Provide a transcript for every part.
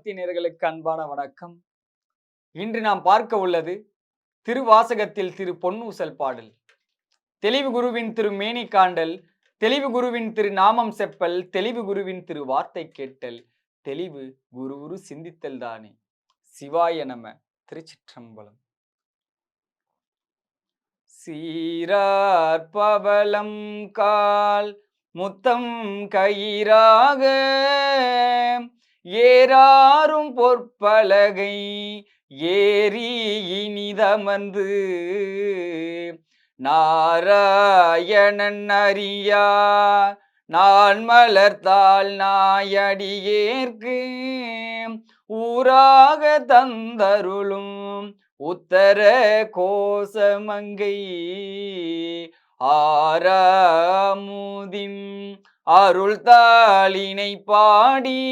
பக்தி நேயர்களுக்கு அன்பான வணக்கம். இன்று நாம் பார்க்க உள்ளது திருவாசகத்தில் திரு பொன்னூசல் பாடல். தெளிவு குருவின் திரு மேனி காண்டல், தெளிவு குருவின் திரு நாமம் செப்பல், தெளிவு குருவின் திரு வார்த்தை கேட்டல், தெளிவு குரு சிந்தித்தல் தானே. சிவாய நம. திருச்சிற்றம்பலம். சீரார் பவளம் கால் முத்தம் கயிறாக ஏறாரும் பொற்பலகை ஏறி இனிதமர்ந்து நாராயணன் அறியா நான் மலர்த்தாள் நாயடியேற்கு ஊராக தந்தருளும் உத்தர கோசமங்கை ஆறாமுதின் அருள் தாளினை பாடி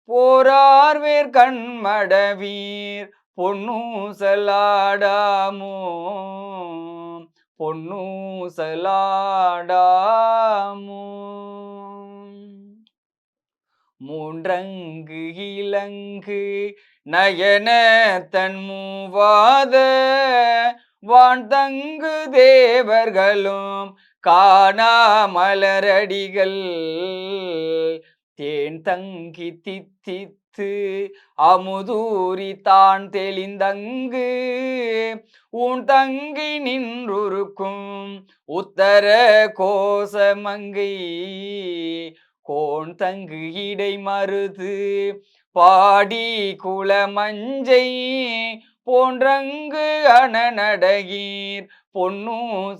போரார்வேர் கண்மடவீர் பொன்னூசலாடாமோ பொன்னூசலாடாமோ. மூன்றங்கு இலங்கு நயன தன் மூவாத வான்தங்கு தேவர்களும் காணாமலரடிகள் தேன் தங்கி தித்தித்து அமுதூரி தான் தெளிந்தங்கு உன் தங்கி நின்றுருக்கும் உத்தர கோசமங்கை கோன் தங்கு இடை மருது பாடி குளமஞ்சை போன்றங்கு அணநடகீர் பொன்னூசலாடாமோ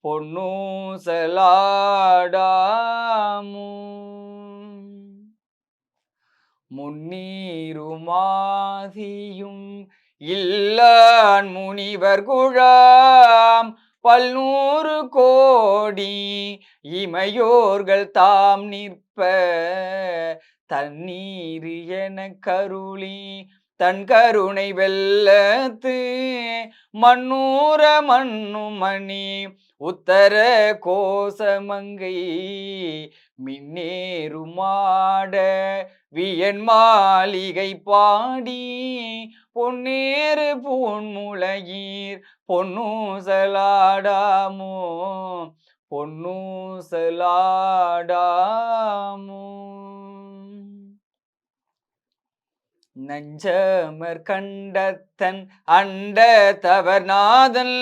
பொன்னூசலாடாமோ. முன்னீருமாதியும் இல்லான் முனிவர் குழாம் பல்நூறு கோடி இமையோர்கள் தாம் நிற்ப தண்ணீர் என கருளி தன் கருணை வெள்ளத்து மண்ணூர மண்ணுமணி உத்தர கோசமங்கை மின்னேறுமாட வியன் மாளிகை பாடி பொன்னேறு பூன்முளையீர் பொன்னூசலாடாமோ பொன்னூசலாடாமோ. நஞ்சமர் கண்டத்தன் அண்ட தவர்நாதன்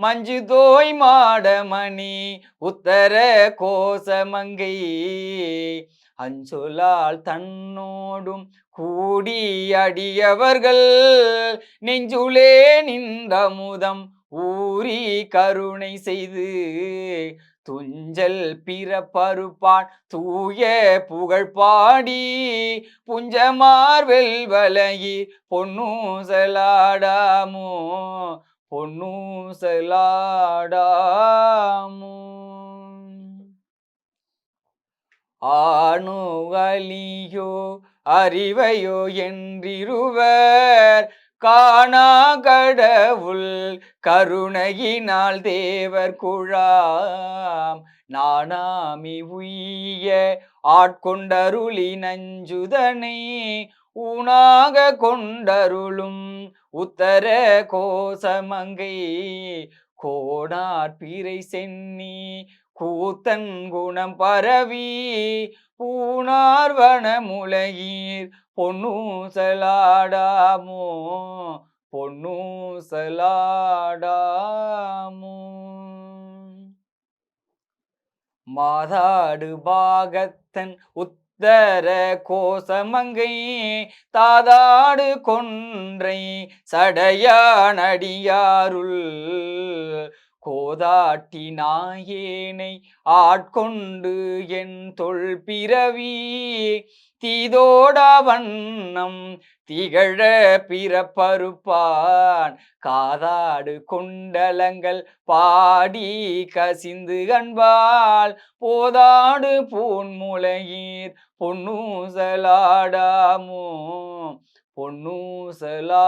மஞ்சு தோய் மாடமணி உத்தர கோசமங்கை அஞ்சொலால் தன்னோடும் கூடி அடியவர்கள் நெஞ்சுளே நின்றமுதம் ஊறி கருணை செய்து துஞ்சல் பிறப்பருப்பான் தூய புகழ் பாடி புஞ்சமார் வெல்வலையீர் பொன்னூசலாடாமோ பொன்னூசலாடாமோ. ஆணோ அலியோ அறிவையோ என்றிருவர் காணா கடவுள் கருணையினால் தேவர் குழாம் நானாமி உய்ய ஆட்கொண்டருளி நஞ்சுதனை ஊனாக கொண்டருளும் உத்தர கோசமங்கை கோடார் பிறை சென்னி கூத்தன் குணம் பரவி பூனார் வனமுலையீர் பொன்னூசலாடாமோ பொன்னூசலாடாமோ. மாதாடு பாகத்தன் உத்தர கோசமங்கை தாதாடு கொன்றை சடையானடியாருள் கோதாட்டி நாயேனை ஆட்கொண்டு என் தொல் பிறவி தீதோடா வண்ணம் திகழ பிறப்பருப்பான் காதாடு கொண்டலங்கள் பாடி கசிந்து கண்பால் போதாடு பூன்முளையீர் பொன்னூசலாடாமோ பொன்னூசலாடாமோ.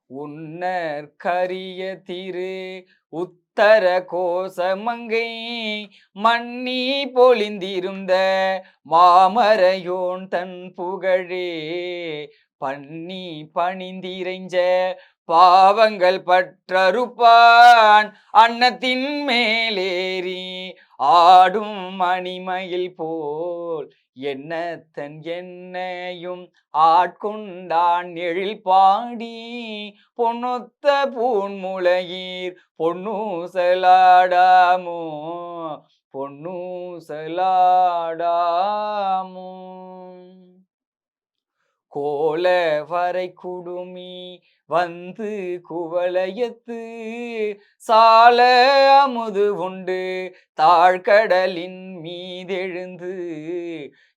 உன்னர் கரிய திரு உத்தர கோசமங்கை மன்னி பொலிந்திருந்த மாமரையோன் தன் புகழே பண்ணி பணிந்திரைஞ்ச பாவங்கள் பற்றறுப்பான் அன்னத்தின் மேலேறி ஆடும் மணிமயில் போல் என்னத்தன் என்னையும் ஆட்கொண்டான் எழில் பாடி பொன்னொத்த பூன்முளையீர் பொன்னூசலாடாமோ பொன்னூசலாடாமோ கோல வரை குடுமி வந்து குவளையத்து சால அமுது உண்டு தாழ்கடலின் மீதெழுந்து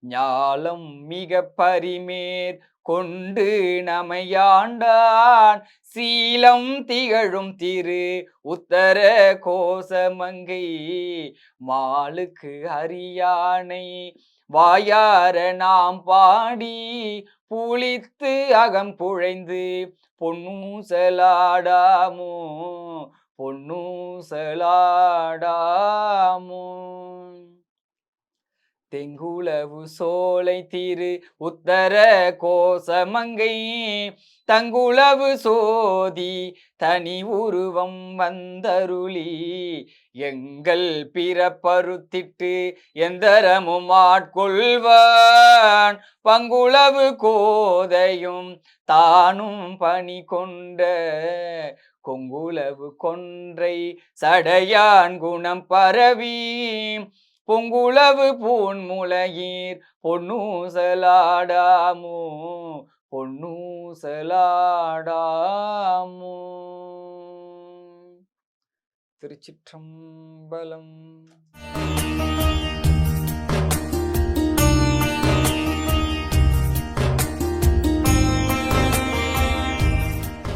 ஞாலம் மிக பரிமேற் கொண்டு நமையாண்டான் சீலம் திகழும் திரு உத்தர கோசமங்கை மாலுக்கு அரியானை வாயார நாம் பாடி புளித்து அகம் புழைந்து பொன்னூசலாடாமோ பொன்னூசலாடாமோ தெங்குலவு சோலை திரு உத்தர கோசமங்கை தங்குலவு சோதி தனி உருவம் வந்தருளி எங்கள் பிறப்பருத்திட்டு எந்தரமும் ஆட்கொள்வான் பங்குளவு கோதையும் தானும் பணி கொண்ட கொங்குலவு கொன்றை சடையான் குணம் பரவி பொங்குளவு பூன்முளையீர் பொன்னூசலாடாமோ பொன்னூசலாடாமோ. திருச்சிற்றம்பலம்.